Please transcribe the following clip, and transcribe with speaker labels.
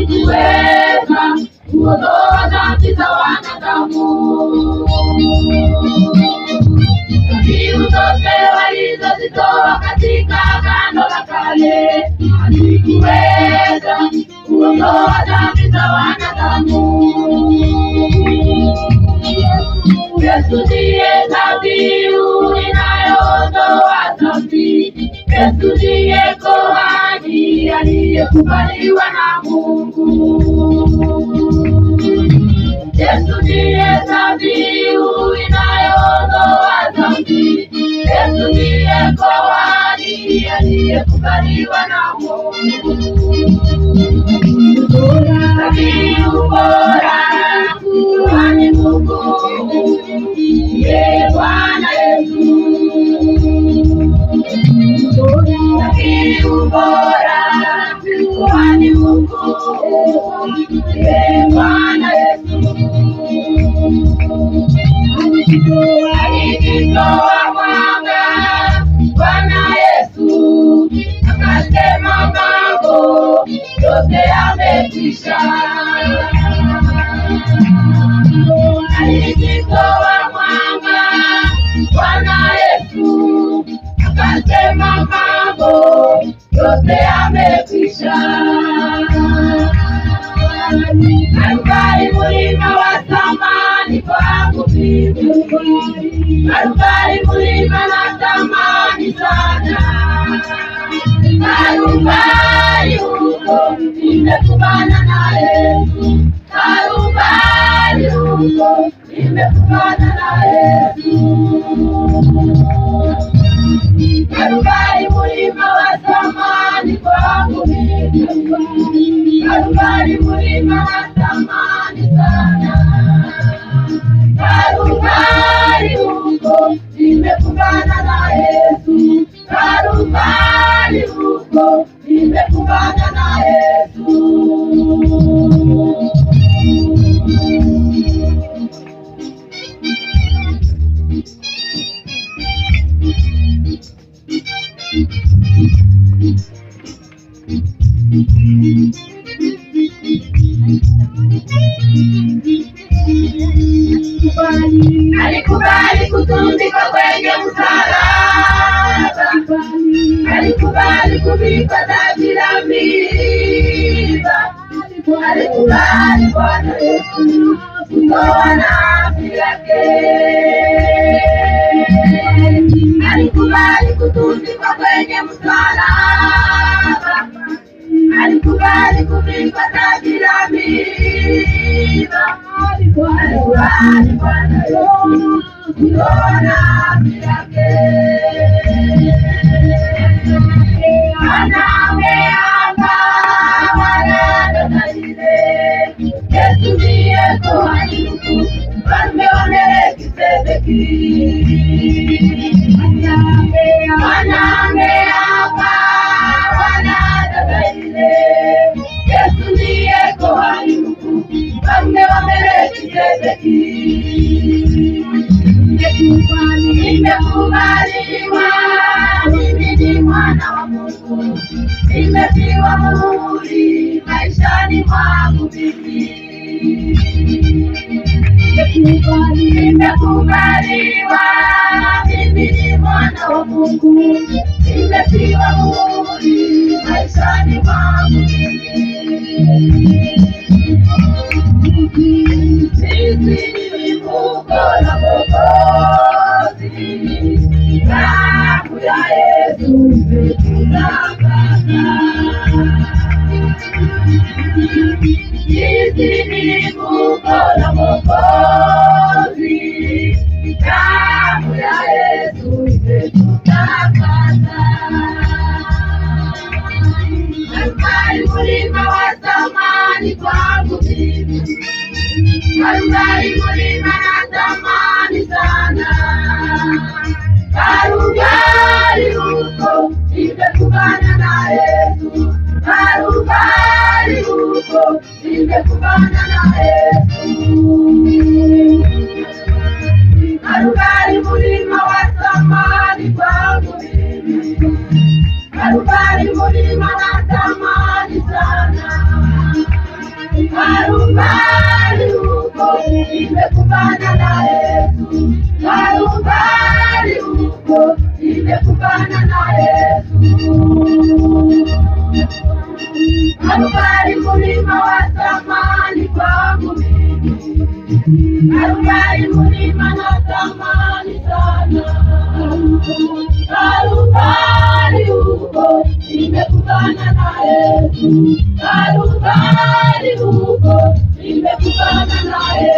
Speaker 1: hazikuweza kuondoa dhambi za wanadamu. Dhabihu zote walizozitoa katika Agano la Kale hazikuweza kuondoa dhambi za wanadamu. Yesu ndiye dhabihu inayoondoa dhambi. Yesu ndiye kuhani aliyekubaliwa na Mungu. Yesu ndiye dhabihu inayoondoa dhambi. Yesu ndiye kuhani aliyekubaliwa na Mungu. Dhabihu bora kuhani Mungu ndiye Bwana Yesu. Dhabihu bora kuhani Mungu ndiye Bwana Yesu. Alijitoa mwanga Bwana Yesu, akasema mambo yote yamekwisha. Alijitoa mwanga Bwana Yesu, akasema mambo yote yamekwisha. Kalvari mlima wa thamani kwangu mimi, Kalvari mlima na thamani sana. Kalvari huko nimekumbana na Yesu, Kalvari huko nimekumbana na Yesu. Kalvari mlima wa thamani kwangu mimi, Kalvari mlima na thamani sana. Kalvari huko nimekumbana na Yesu, Kalvari huko nimekumbana na Yesu. Alikubali kutundikwa kwenye msalaba, alikubali kuvikwa taji la miiba, alikubali Bwana Yesu kutoa nafsi yake. Alikubali kutundikwa kwenye msalaba, alikubali kuvikwa taji la miiba, alikubali Bwana Yesu kutoa nafsi yake. Anameapa wanadota ile, Yesu ndiye kuhani mkuu, mfalme wa Melkisedeki. Anameapa wanadota ile, Yesu ndiye kuhani mkuu, mfalme wa Melkisedeki. Nimekubaliwa, mimi ni mwana wa Mungu, nimetiwa muhuri maishani mwangu mimi. Nimekubaliwa, mimi ni mwana wa Mungu, nimetiwa muhuri maishani mwangu mimi. Sisi ni Mungu na Mwokozi, damu ya Yesu imetutakasa. Sisi ni Mungu na Mwokozi, damu ya Yesu imetutakasa. Kalvari mlima wa thamani kwangu mimi, Kalvari mlima na thamani sana. Kalvari huko nimekumbana na Yesu. Kalvari mulima wa thamani kwangu mimi, Kalvari mulima natamani sana, Kalvari huko nimekumbana na Yesu, Kalvari huko nimekumbana na Yesu. Kalvari mulima wa thamani kwangu mimi, Kalvari mulima natamani sana, Kalvari huko nimekumbana na Yesu, Kalvari huko nimekumbana na Yesu.